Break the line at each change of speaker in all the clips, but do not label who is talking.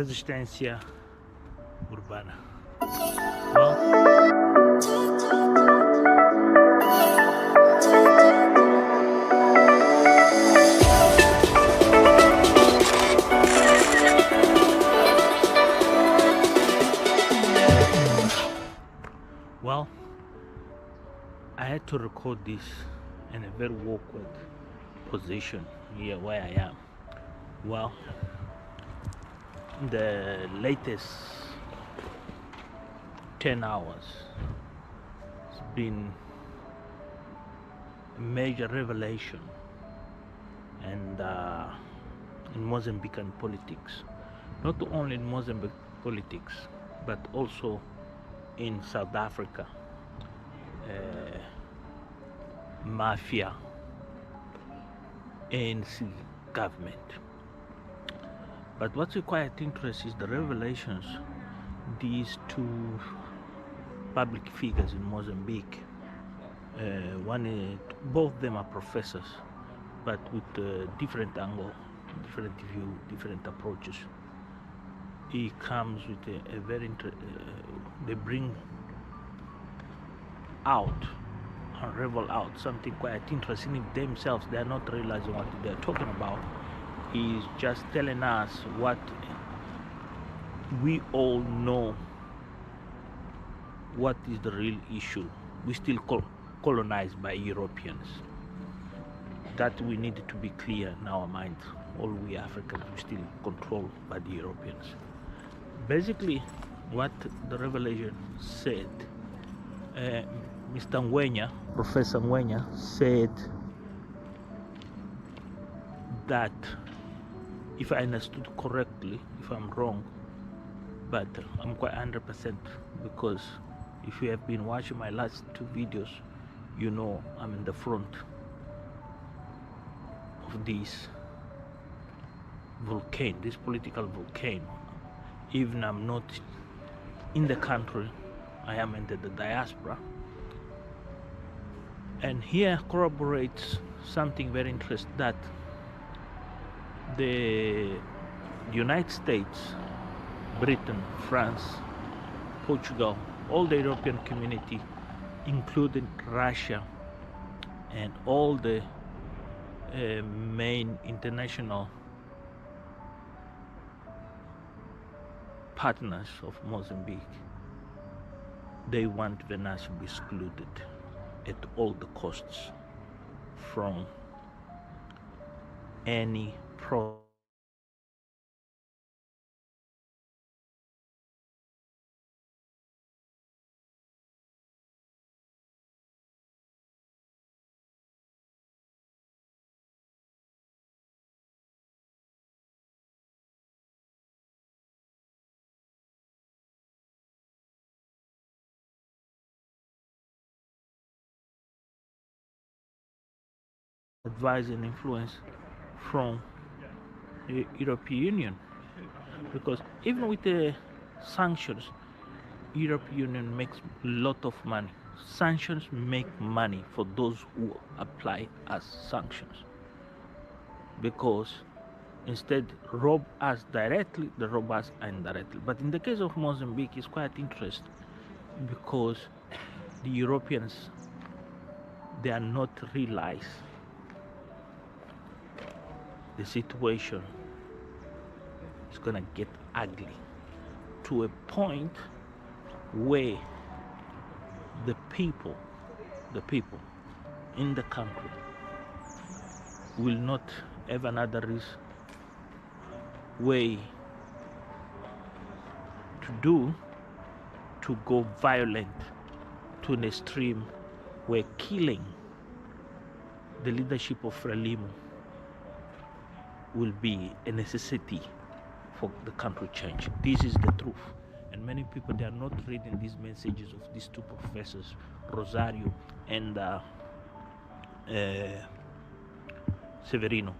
resistência urbana. Well, well, I had to record this in a very awkward position here where I am. Well, the latest 10 hours has been a major revelation and in Mozambican politics, not only in Mozambique politics but also in South Africa, mafia, ANC government. But what's quite interesting is the revelations these two public figures in Mozambique, both of them are professors, but with different angle, different view, different approaches. He comes with a very they bring out, unravel out something quite interesting in themselves. They are not realizing what they are talking about. He's just telling us what we all know. What is the real issue? We still colonized by Europeans. That we need to be clear in our minds. All we Africans, we still controlled by the Europeans. Basically, what the revelation said, Mr. Ngwenya, Professor Ngwenya, said that, if I understood correctly, if I'm wrong, but I'm quite 100%, because if you have been watching my last two videos, you know I'm in the front of this volcano, this political volcano. Even I'm not in the country, I am in the diaspora. And here corroborates something very interesting, that the United States, Britain, France, Portugal, all the European community, including Russia and all the main international partners of Mozambique, they want Venus to be excluded at all the costs from any advice and influence from the European Union, because even with the sanctions, European Union makes a lot of money. Sanctions make money for those who apply as sanctions, because instead rob us directly, they rob us indirectly. But in the case of Mozambique, it's quite interesting, because the Europeans, they are not realize the situation is gonna get ugly to a point where the people in the country will not have another way to go violent to an extreme where killing the leadership of Frelimo will be a necessity for the country change. This is the truth. And many people, they are not reading these messages of these two professors, Rosario and Severino.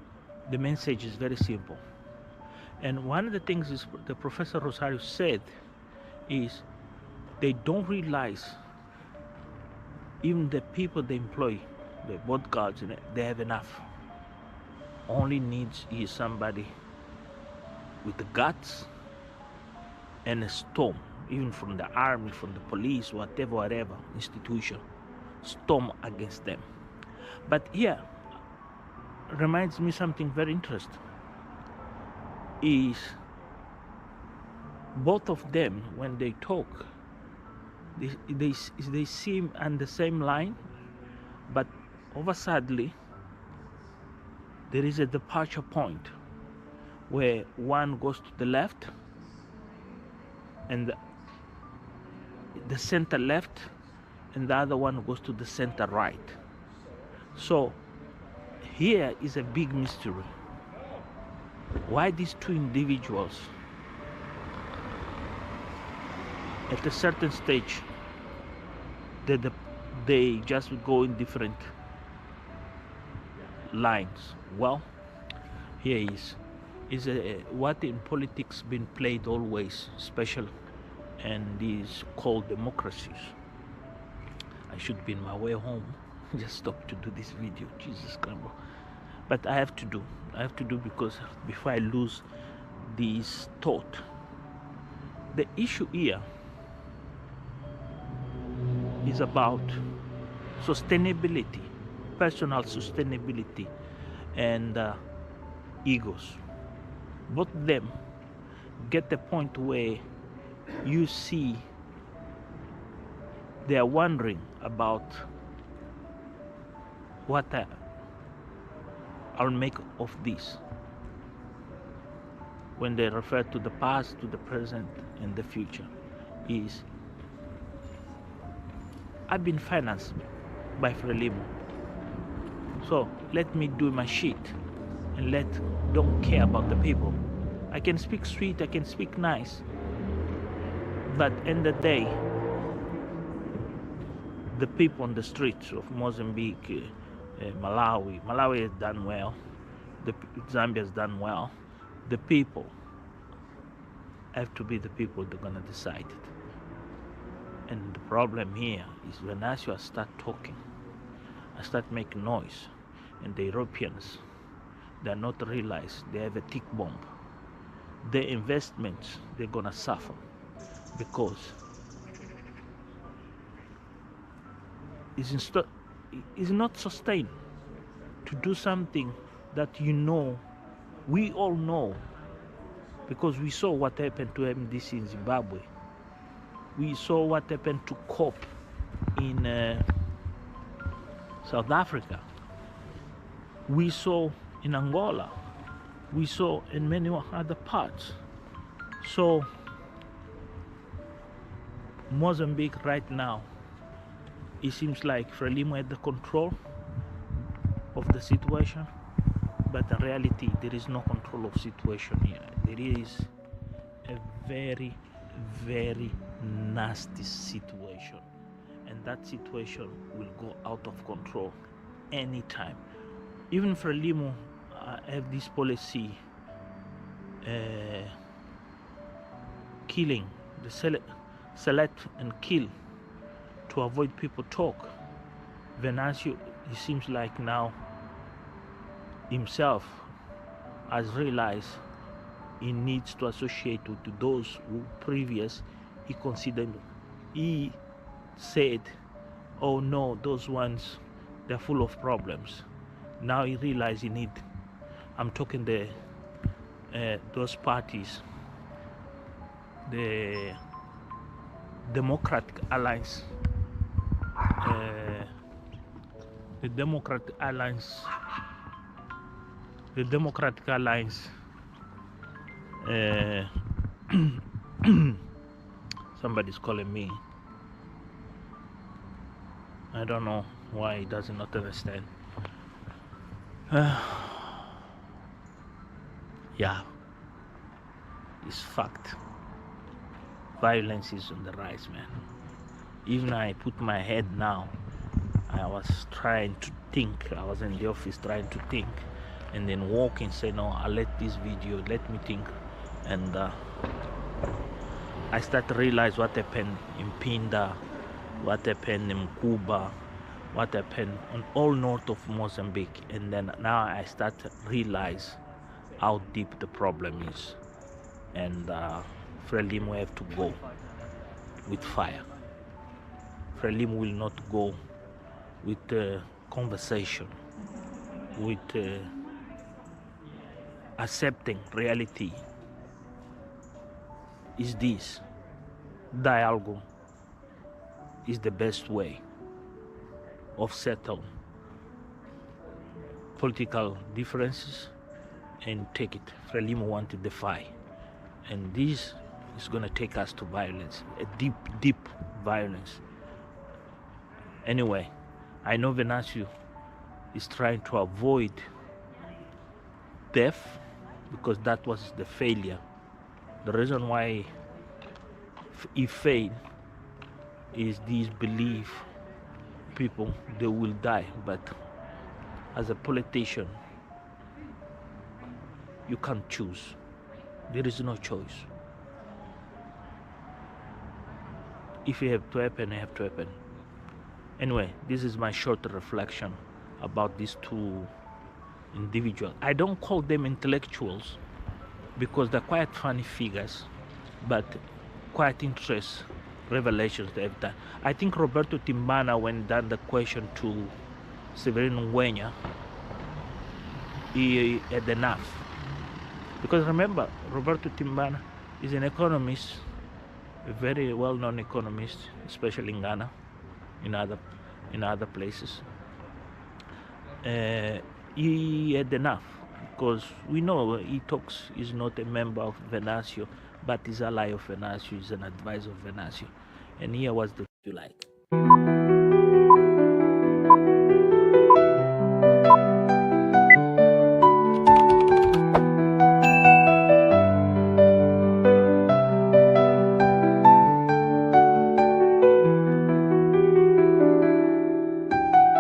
The message is very simple. And one of the things is the Professor Rosario said is they don't realize even the people they employ, the bodyguards, they have enough. Only needs is somebody with the guts and a storm, even from the army, from the police, whatever institution, storm against them. But here reminds me something very interesting is both of them, when they talk, they seem on the same line, but over sadly there is a departure point where one goes to the left and the center left, and the other one goes to the center right. So here is a big mystery. Why these two individuals at a certain stage they just go in different lines? Well, here is what in politics been played always special, and is called democracies. I should be in my way home. Just stop to do this video. Jesus Christ. But I have to do because before I lose this thought. The issue here is about sustainability, personal sustainability, and egos. Both of them get the point where you see they are wondering about what I'll make of this when they refer to the past, to the present, and the future. Is I've been financed by Frelimo, so let me do my shit and don't care about the people. I can speak sweet, I can speak nice, but in the day, the people on the streets of Mozambique, Malawi has done well, Zambia has done well. The people have to be the people that are gonna decide it. And the problem here is when as you start talking, I start making noise, and the Europeans, they're not realize they have a tick bomb. Their investments, they're gonna suffer because it's not sustained to do something that we all know, because we saw what happened to MDC in Zimbabwe. We saw what happened to COP in South Africa. We saw in Angola. We saw in many other parts. So Mozambique right now, it seems like Frelimo had the control of the situation, but in reality there is no control of situation here. There is a very, very nasty situation, and that situation will go out of control anytime. Even Frelimo have this policy killing, the select and kill to avoid people talk. Venancio, he seems like now himself has realized he needs to associate with those who previous he said, oh no, those ones, they're full of problems. Now he realized I'm talking those parties, the Democratic Alliance, somebody's calling me. I don't know why he does not understand. Yeah, it's fact. Violence is on the rise, man. Even I put my head now, I was trying to think. I was in the office trying to think, and then walking, say, no, I'll let this video, let me think. And I start to realize what happened in Pinda, what happened in Cuba, what happened on all north of Mozambique. And then now I start to realize how deep the problem is. And Frelimo have to go with fire. Frelimo will not go with conversation, with accepting reality. Is this dialogue is the best way of settle political differences and take it. Frelimo wanted the fight, and this is going to take us to violence, a deep violence. Anyway, I know Venancio is trying to avoid death because that was the failure. The reason why he failed is these belief people, they will die. But as a politician, you can't choose. There is no choice. If it have to happen, it have to happen. Anyway, this is my short reflection about these two individuals. I don't call them intellectuals because they're quite funny figures, but quite interesting revelations they've done. I think Roberto Timbana, when done the question to Severino Nguenya, he had enough. Because remember, Roberto Timbana is an economist, a very well-known economist, especially in Ghana, in other places. He had enough because we know he talks. He's not a member of Venancio, but he's ally of Venancio. He's an advisor of Venancio, and here was the you like.